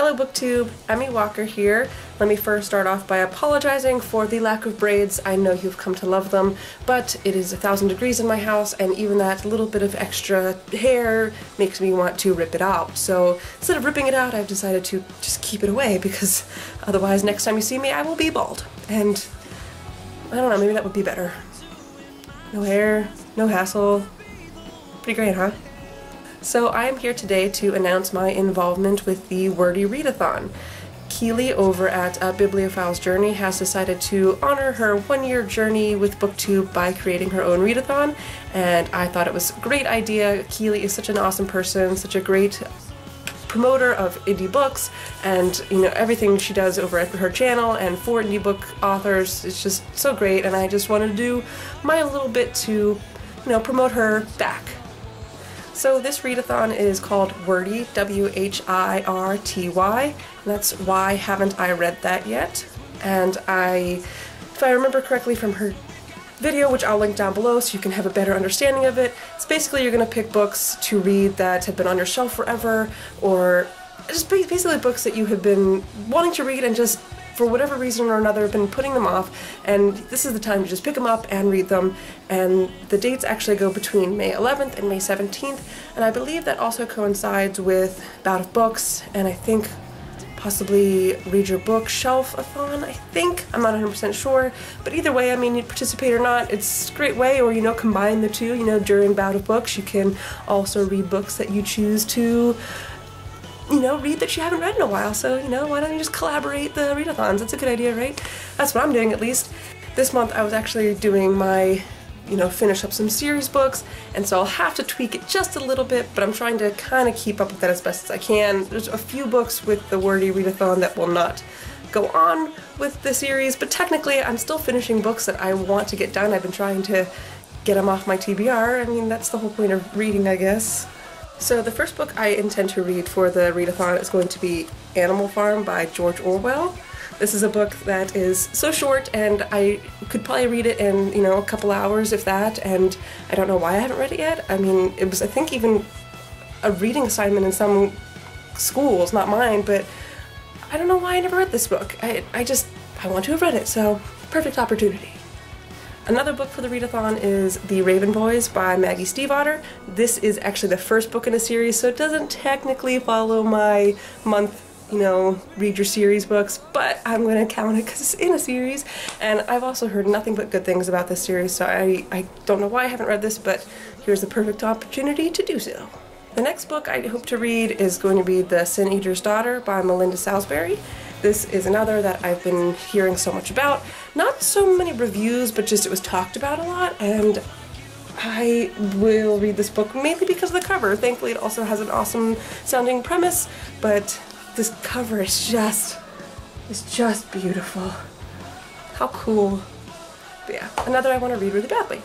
Hello BookTube, Emmy Walker here. Let me first start off by apologizing for the lack of braids. I know you've come to love them, but it is 1,000 degrees in my house and even that little bit of extra hair makes me want to rip it out. So instead of ripping it out, I've decided to just keep it away because otherwise next time you see me I will be bald. And I don't know, maybe that would be better. No hair, no hassle. Pretty great, huh? So I'm here today to announce my involvement with the Wordy Read-a-Thon. Keeley over at ABibliophilesJourney has decided to honor her one-year journey with BookTube by creating her own read-a-thon, and I thought it was a great idea. Keeley is such an awesome person, such a great promoter of indie books, and everything she does over at her channel and for indie book authors is just so great, and I just wanted to do my little bit to promote her back. So this read-a-thon is called Wordy, W.H.I.R.T.Y, and that's Why Haven't I Read That Yet? And if I remember correctly from her video, which I'll link down below so you can have a better understanding of it, it's basically you're going to pick books to read that have been on your shelf forever, or just basically books that you have been wanting to read and just for whatever reason or another have been putting them off, and this is the time to just pick them up and read them. And the dates actually go between May 11th and May 17th, and I believe that also coincides with Bout of Books and I think possibly Read Your Book Shelf-a-thon, I think. I'm not 100% sure, but either way, I mean, you participate or not, it's a great way, or combine the two. During Bout of Books you can also read books that you choose to read that you haven't read in a while, so, why don't you just collaborate the read-a-thons? That's a good idea, right? That's what I'm doing, at least. This month I was actually doing my, finish up some series books, and so I'll have to tweak it just a little bit, but I'm trying to kind of keep up with that as best as I can. There's a few books with the Wordy Read-a-thon that will not go on with the series, but technically I'm still finishing books that I want to get done. I've been trying to get them off my TBR. I mean, that's the whole point of reading, I guess. So the first book I intend to read for the read-a-thon is going to be Animal Farm by George Orwell. This is a book that is so short and I could probably read it in, a couple hours if that, and I don't know why I haven't read it yet. I mean, it was, I think, even a reading assignment in some schools, not mine, but I don't know why I never read this book. I want to have read it, so perfect opportunity. Another book for the read-a-thon is The Raven Boys by Maggie Stiefvater. This is actually the first book in a series, so it doesn't technically follow my month, read your series books, but I'm going to count it because it's in a series, and I've also heard nothing but good things about this series, so I don't know why I haven't read this, but here's the perfect opportunity to do so. The next book I hope to read is going to be The Sin Eater's Daughter by Melinda Salisbury. This is another that I've been hearing so much about. Not so many reviews, but just it was talked about a lot, and I will read this book mainly because of the cover. Thankfully it also has an awesome sounding premise, but this cover is just beautiful. How cool. But yeah, another I want to read really badly.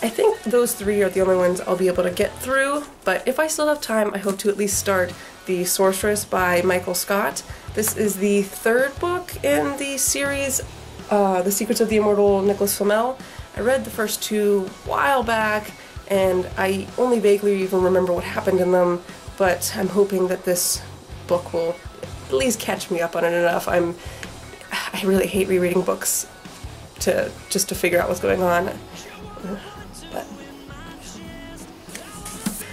I think those three are the only ones I'll be able to get through, but if I still have time, I hope to at least start The Sorceress by Michael Scott. This is the third book in the series, The Secrets of the Immortal Nicholas Flamel. I read the first two a while back, and I only vaguely even remember what happened in them, but I'm hoping that this book will at least catch me up on it enough. I really hate rereading books just to figure out what's going on.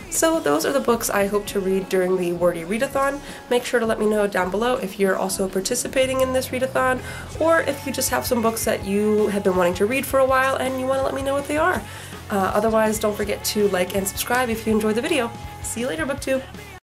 So those are the books I hope to read during the Wordy Read-a-thon. Make sure to let me know down below if you're also participating in this read-a-thon, or if you just have some books that you have been wanting to read for a while and you want to let me know what they are. Otherwise, don't forget to like and subscribe if you enjoyed the video. See you later, BookTube!